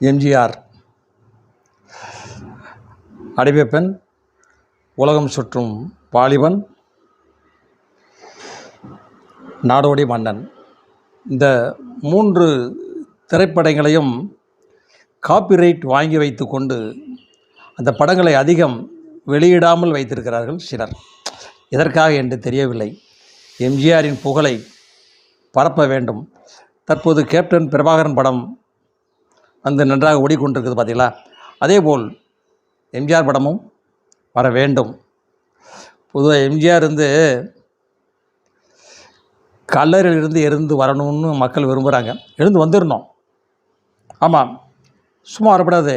எம்ஜிஆர் அடிமைப்பெண், உலகம் சுற்றும் வாலிபன், நாடோடி மன்னன். இந்த 3 திரைப்படங்களையும் காப்பிரைட் வாங்கி வைத்து கொண்டு அந்த படங்களை அதிகம் வெளியிடாமல் வைத்திருக்கிறார்கள் சிலர். எதற்காக என்று தெரியவில்லை. எம்ஜிஆரின் புகழை பரப்ப வேண்டும். தற்போது கேப்டன் பிரபாகரன் படம் வந்து நன்றாக ஓடிக்கொண்டிருக்குது பார்த்தீங்களா? அதேபோல் எம்ஜிஆர் படமும் வர வேண்டும். பொதுவாக எம்ஜிஆர் கல்லறையிலிருந்து எழுந்து வரணும்னு மக்கள் விரும்புகிறாங்க. எழுந்து வந்துடணும். ஆமாம், சும்மா வரப்படாது.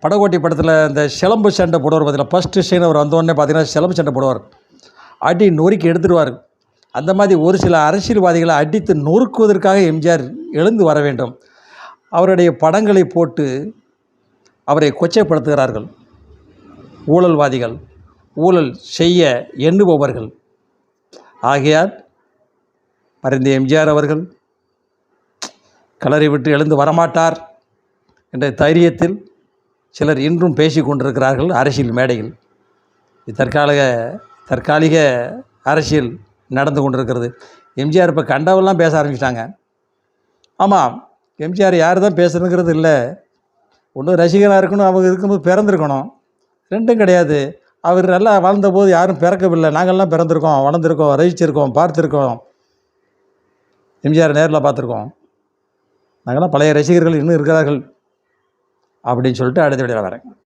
படகோட்டி படத்தில் இந்த சிலம்பு சண்டை போடுவார் பார்த்தீங்களா? ஃபஸ்ட்டு சீன் அவர் வந்தோடனே பார்த்தீங்கன்னா சிலம்பு சண்டை போடுவார். அடி நொறுக்கி எடுத்துடுவார். அந்த மாதிரி ஒரு சில அரசியல்வாதிகளை அடித்து நொறுக்குவதற்காக எம்ஜிஆர் எழுந்து வர வேண்டும். அவருடைய படங்களை போட்டு அவரை கொச்சைப்படுத்துகிறார்கள். ஊழல்வாதிகள், ஊழல் செய்ய எண்ணுபவர்கள். ஆகையால் மறைந்த எம்ஜிஆர் அவர்கள் கலரை விட்டு எழுந்து வரமாட்டார் என்ற தைரியத்தில் சிலர் இன்றும் பேசி கொண்டிருக்கிறார்கள் அரசியல் மேடையில். தற்காலிக அரசியல் நடந்து கொண்டிருக்கிறது. எம்ஜிஆர் இப்போ கண்டவெல்லாம் பேச ஆரம்பிச்சிட்டாங்க. ஆமாம், எம்ஜிஆர் யார் தான் பேசுகிறதுங்கிறது இல்லை. ஒன்று ரசிகனாக இருக்கணும், அவங்க இருக்கும்போது பிறந்திருக்கணும். ரெண்டும் கிடையாது. அவர் நல்லா வாழ்ந்தபோது யாரும் பிறக்கவில்லை. நாங்கள்லாம் பிறந்திருக்கோம், வளர்ந்துருக்கோம், ரசிச்சிருக்கோம், பார்த்துருக்கோம். எம்ஜிஆர் நேரில் பார்த்துருக்கோம். நாங்கள்லாம் பழைய ரசிகர்கள் இன்னும் இருக்கிறார்கள் அப்படின்னு சொல்லிட்டு அடுத்த வீடியோவில் வரேன்.